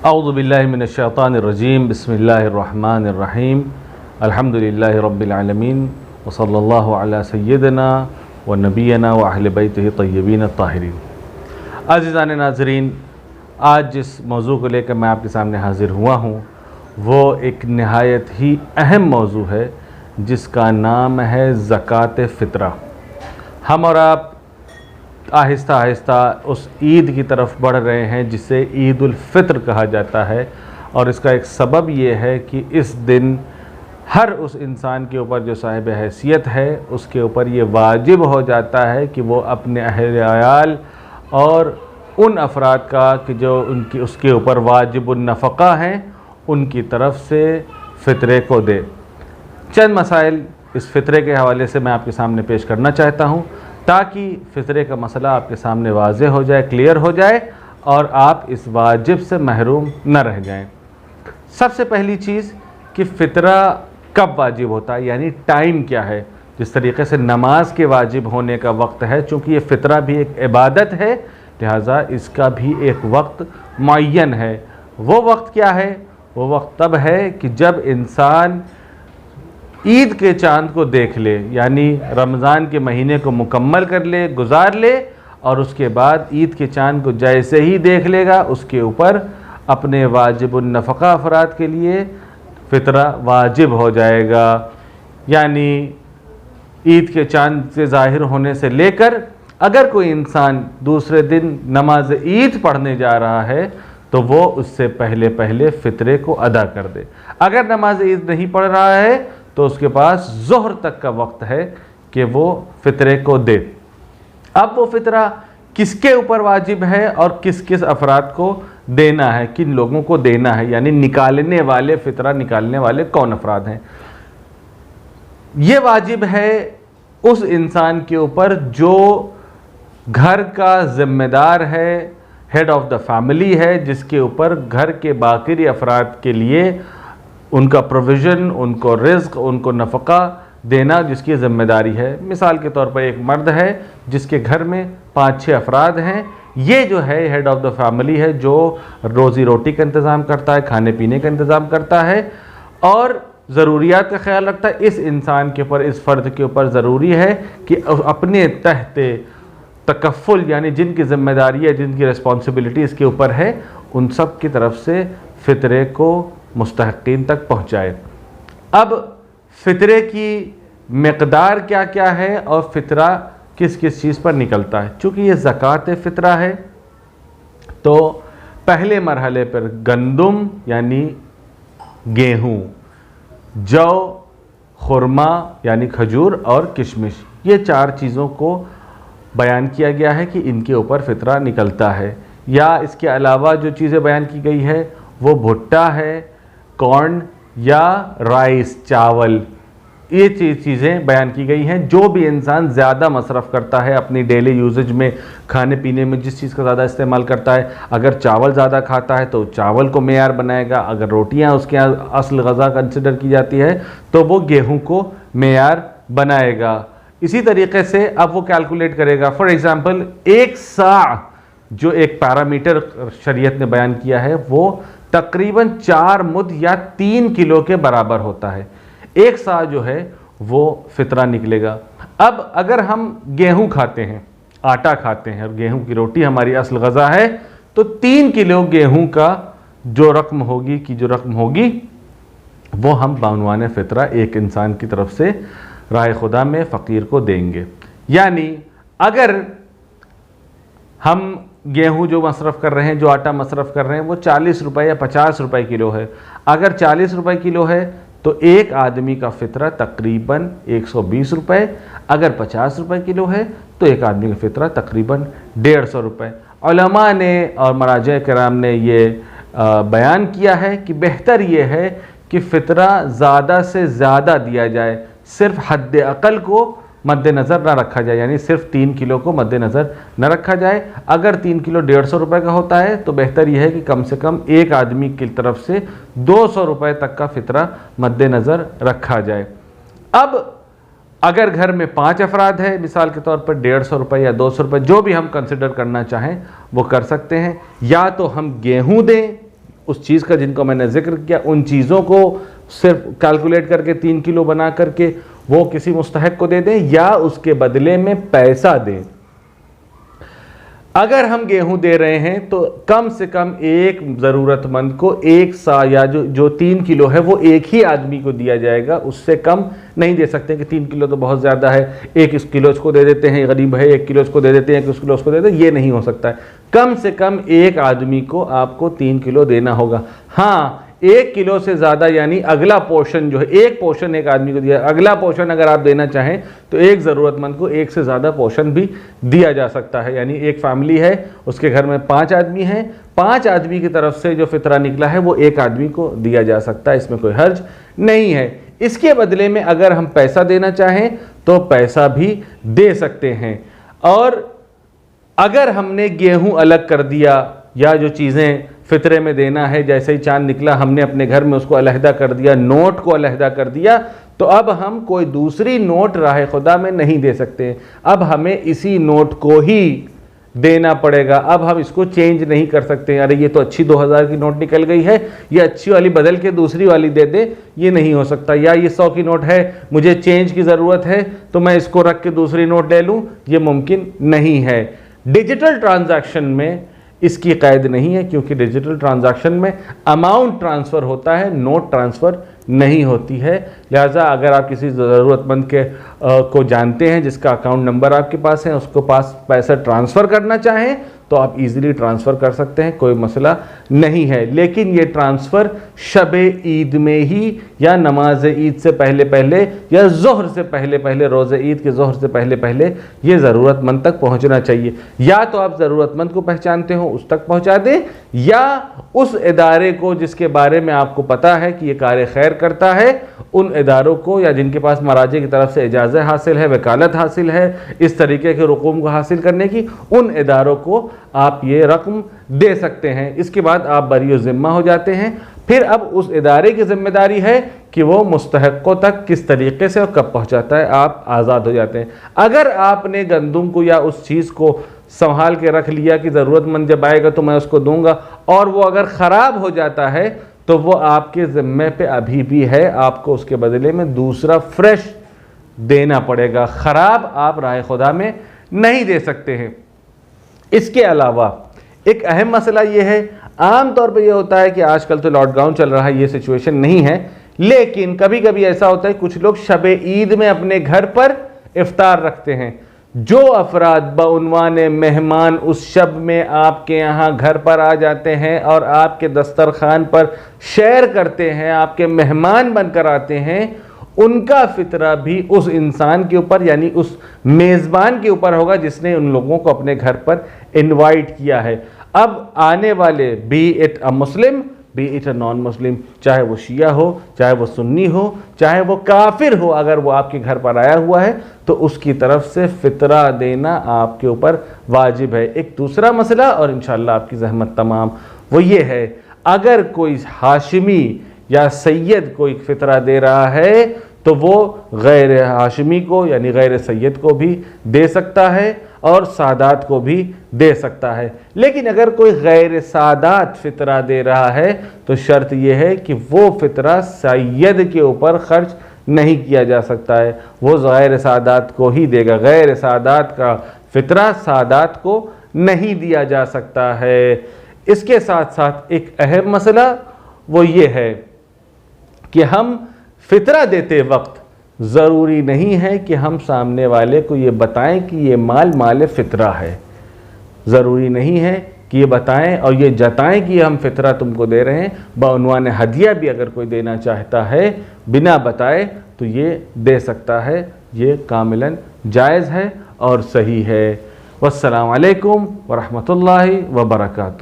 औज़ु बिल्लाहि मिनश्शैतानिर्रजीम बिस्मिल्लाहिर्रहमानिर्रहीम अल्हम्दुलिल्लाहि रब्बिल आलमीन व सल्लल्लाहु अला सय्यिदिना व नबीना व अहले बैतिहि तय्यबीन ताहिरीन। अज़ीज़ान नाज़रीन, आज जिस मौजू को लेकर मैं आपके सामने हाज़िर हुआ हूँ वो एक नहायत ही अहम मौजू है जिसका नाम है ज़कात फ़ितरा। हम और आप आहिस्ता आहिस्ता उस ईद की तरफ बढ़ रहे हैं जिसे ईद उल फ़ित्र कहा जाता है, और इसका एक सबब ये है कि इस दिन हर उस इंसान के ऊपर जो साहिब हैसियत है उसके ऊपर ये वाजिब हो जाता है कि वो अपने अहले अयाल और उन अफराद का कि जो उनकी उसके ऊपर वाजिबुन नफ़क़ा हैं उनकी तरफ से फ़ितरे को दे। चंद मसाइल इस फ़ितरे के हवाले से मैं आपके सामने पेश करना चाहता हूँ ताकि फ़ितरे का मसला आपके सामने वाज़े हो जाए, क्लियर हो जाए और आप इस वाजिब से महरूम न रह जाएं। सबसे पहली चीज़ कि फ़ितरा कब वाजिब होता है, यानी टाइम क्या है। जिस तरीके से नमाज के वाजिब होने का वक्त है, चूँकि ये फ़ितरा भी एक इबादत है लिहाजा इसका भी एक वक्त मुअय्यन है। वो वक्त क्या है? वो वक्त तब है कि जब इंसान ईद के चाँद को देख ले, यानी रमज़ान के महीने को मुकम्मल कर ले, गुजार ले, और उसके बाद ईद के चाँद को जैसे ही देख लेगा उसके ऊपर अपने वाजिबुन नफ़क़ा अफराद के लिए फ़ितरा वाजिब हो जाएगा। यानी ईद के चाँद से ज़ाहिर होने से लेकर अगर कोई इंसान दूसरे दिन नमाज ईद पढ़ने जा रहा है तो वो उससे पहले पहले फ़ितरे को अदा कर दे। अगर नमाज ईद नहीं पढ़ रहा है तो उसके पास ज़ोहर तक का वक्त है कि वो फ़ितरे को दे। अब वो फ़ितरा किसके ऊपर वाजिब है और किस किस अफराद को देना है, किन लोगों को देना है, यानी निकालने वाले, फ़ितरा निकालने वाले कौन अफराद हैं। ये वाजिब है उस इंसान के ऊपर जो घर का ज़िम्मेदार है, हेड ऑफ़ द फैमिली है, जिसके ऊपर घर के बाकी अफराद के लिए उनका प्रोविज़न, उनको रिज़्क़, उनको नफ़क़ा देना जिसकी ज़िम्मेदारी है। मिसाल के तौर पर एक मर्द है जिसके घर में 5-6 अफराद हैं, ये जो है हेड ऑफ़ द फैमिली है, जो रोज़ी रोटी का इंतज़ाम करता है, खाने पीने का इंतज़ाम करता है और ज़रूरियात का ख्याल रखता है। इस इंसान के ऊपर, इस फ़र्द के ऊपर ज़रूरी है कि अपने तहत तकफ़ुल, यानी जिनकी ज़िम्मेदारी है, जिनकी रिस्पॉन्सिबिलिटी इसके ऊपर है, उन सब की तरफ से फ़ितरे को मुस्तहक़ीन तक पहुँचाए। अब फ़ितरे की मक़दार क्या क्या है और फ़ितरा किस किस चीज़ पर निकलता है। चूँकि ये ज़कात फ़ितरा है तो पहले मरहले पर गंदुम यानी गेहूँ, जौ, खुरमा यानी खजूर और किशमिश, ये 4 चीज़ों को बयान किया गया है कि इनके ऊपर फ़ितरा निकलता है। या इसके अलावा जो चीज़ें बयान की गई है वो भुट्टा है, कॉर्न या राइस, चावल, ये चीज़ें बयान की गई हैं। जो भी इंसान ज़्यादा मसरफ़ करता है अपनी डेली यूजेज में, खाने पीने में जिस चीज़ का ज़्यादा इस्तेमाल करता है, अगर चावल ज़्यादा खाता है तो चावल को मेयार बनाएगा, अगर रोटियां उसके असल ग़ज़ा कंसिडर की जाती है तो वो गेहूं को मेयार बनाएगा। इसी तरीके से अब वो कैलकुलेट करेगा। फॉर एग्ज़ाम्पल, एक सा जो एक पैरामीटर शरीयत ने बयान किया है वो तकरीबन 4 मुद या 3 किलो के बराबर होता है। एक सा जो है वो फ़ितरा निकलेगा। अब अगर हम गेहूं खाते हैं, आटा खाते हैं और गेहूं की रोटी हमारी असल ग़ज़ा है तो 3 किलो गेहूं का जो रकम होगी वो हम बानवाने फ़ितरा एक इंसान की तरफ से राह खुदा में फ़कीर को देंगे। यानी अगर हम गेहूं जो मसरफ़ कर रहे हैं, जो आटा मसरफ़ कर रहे हैं वो 40 रुपये या 50 रुपये किलो है, अगर 40 रुपये किलो है तो एक आदमी का फ़ितरा तकरीबन 120 रुपये, अगर 50 रुपये किलो है तो एक आदमी का फ़ितरा तकरीबन 150 रुपये। उलमा ने और मराजे किराम ने ये बयान किया है कि बेहतर ये है कि फ़ितरा ज़्यादा से ज़्यादा दिया जाए, सिर्फ़ हद अक़ल को मद्देनज़र ना रखा जाए, यानी सिर्फ 3 किलो को मद्देनज़र न रखा जाए। अगर 3 किलो 150 रुपये का होता है तो बेहतर यह है कि कम से कम एक आदमी की तरफ से 200 रुपये तक का फ़ितरा मद्देनज़र रखा जाए। अब अगर घर में 5 अफराद है, मिसाल के तौर पर 150 रुपये या 200 रुपये, जो भी हम कंसिडर करना चाहें वो कर सकते हैं। या तो हम गेहूँ दें उस चीज़ का जिनको मैंने जिक्र किया, उन चीज़ों को सिर्फ कैलकुलेट करके 3 किलो बना करके वो किसी मुस्तहक को दे दें या उसके बदले में पैसा दें। अगर हम गेहूं दे रहे हैं तो कम से कम एक ज़रूरतमंद को एक सा या जो 3 किलो है वो एक ही आदमी को दिया जाएगा, उससे कम नहीं दे सकते कि 3 किलो तो बहुत ज़्यादा है, 1 किलो इसको दे देते हैं, गरीब है 1 किलो इसको दे देते हैं, 1 किलो उसको दे देते हैं, ये नहीं हो सकता है। कम से कम एक आदमी को आपको 3 किलो देना होगा। हाँ, 1 किलो से ज़्यादा यानी अगला पोर्शन जो है, एक पोर्शन एक आदमी को दिया, अगला पोर्शन अगर आप देना चाहें तो एक ज़रूरतमंद को 1 से ज़्यादा पोर्शन भी दिया जा सकता है। यानी एक फैमिली है, उसके घर में 5 आदमी हैं, 5 आदमी की तरफ से जो फितरा निकला है वो एक आदमी को दिया जा सकता है, इसमें कोई हर्ज नहीं है। इसके बदले में अगर हम पैसा देना चाहें तो पैसा भी दे सकते हैं। और अगर हमने गेहूं अलग कर दिया या जो चीज़ें फितरे में देना है, जैसे ही चांद निकला हमने अपने घर में उसको अलहदा कर दिया, नोट को अलहदा कर दिया, तो अब हम कोई दूसरी नोट राह खुदा में नहीं दे सकते। अब हमें इसी नोट को ही देना पड़ेगा। अब हम इसको चेंज नहीं कर सकते, अरे ये तो अच्छी 2000 की नोट निकल गई है, ये अच्छी वाली बदल के दूसरी वाली दे दे, ये नहीं हो सकता। या ये 100 की नोट है, मुझे चेंज की ज़रूरत है तो मैं इसको रख के दूसरी नोट ले लूँ, ये मुमकिन नहीं है। डिजिटल ट्रांजैक्शन में इसकी कैद नहीं है, क्योंकि डिजिटल ट्रांजैक्शन में अमाउंट ट्रांसफ़र होता है, नोट ट्रांसफ़र नहीं होती है। लिहाजा अगर आप किसी ज़रूरतमंद के को जानते हैं जिसका अकाउंट नंबर आपके पास है, उसको पास पैसा ट्रांसफ़र करना चाहें तो आप इजीली ट्रांसफ़र कर सकते हैं, कोई मसला नहीं है। लेकिन ये ट्रांसफ़र शब-ए ईद में ही या नमाज ईद से पहले पहले या ज़ोहर से पहले पहले, रोज़े ईद के ज़ोहर से पहले पहले ये ज़रूरतमंद तक पहुंचना चाहिए। या तो आप ज़रूरतमंद को पहचानते हो उस तक पहुंचा दें, या उस इदारे को जिसके बारे में आपको पता है कि ये कार खैर करता है, उन इदारों को या जिनके पास मराजे की तरफ से इजाज़त हासिल है, वकालत हासिल है इस तरीके के रुकूम को हासिल करने की, उन इदारों को आप ये रकम दे सकते हैं। इसके बाद आप बरी ज़िम्मा हो जाते हैं। फिर अब उस इदारे की जिम्मेदारी है कि वो मुस्तहक़ों तक किस तरीके से और कब पहुँचाता है, आप आज़ाद हो जाते हैं। अगर आपने गंदुम को या उस चीज़ को संभाल के रख लिया कि ज़रूरतमंद जब आएगा तो मैं उसको दूंगा, और वो अगर ख़राब हो जाता है तो वो आपके ज़िम्मे पे अभी भी है, आपको उसके बदले में दूसरा फ्रेश देना पड़ेगा। ख़राब आप राह खुदा में नहीं दे सकते हैं। इसके अलावा एक अहम मसला ये है, आम तौर पे ये होता है कि आजकल तो लॉकडाउन चल रहा है, ये सिचुएशन नहीं है, लेकिन कभी कभी ऐसा होता है कुछ लोग शब-ए ईद में अपने घर पर इफ्तार रखते हैं। जो अफराद बउनवाने मेहमान उस शब में आपके यहाँ घर पर आ जाते हैं और आपके दस्तरखान पर शेयर करते हैं, आपके मेहमान बनकर आते हैं, उनका फितरा भी उस इंसान के ऊपर यानी उस मेज़बान के ऊपर होगा जिसने उन लोगों को अपने घर पर इनवाइट किया है। अब आने वाले B it a Muslim B it a non Muslim, चाहे वो शिया हो, चाहे वो सुन्नी हो, चाहे वो काफिर हो, अगर वो आपके घर पर आया हुआ है तो उसकी तरफ से फितरा देना आपके ऊपर वाजिब है। एक दूसरा मसला, और इंशाअल्लाह आपकी ज़हमत तमाम, वो ये है, अगर कोई हाशिमी या सैयद कोई फितरा दे रहा है तो वो गैर हाशिमी को यानी गैर सैयद को भी दे सकता है और सादात को भी दे सकता है। लेकिन अगर कोई गैर सादात फितरा दे रहा है तो शर्त यह है कि वो फितरा सैयद के ऊपर खर्च नहीं किया जा सकता है, वो गैर सादात को ही देगा। गैर सादात का फितरा सादात को नहीं दिया जा सकता है। इसके साथ साथ एक अहम मसला वो ये है कि हम फितरा देते वक्त ज़रूरी नहीं है कि हम सामने वाले को ये बताएं कि ये माल माल फितरा है। ज़रूरी नहीं है कि ये बताएं और ये जताएं कि हम फितरा तुमको दे रहे हैं। बउनवान हदिया भी अगर कोई देना चाहता है बिना बताए तो ये दे सकता है, ये कामिलन जायज़ है और सही है। वस्सलामु अलैकुम वरहमतुल्लाहि वबरकातुहू।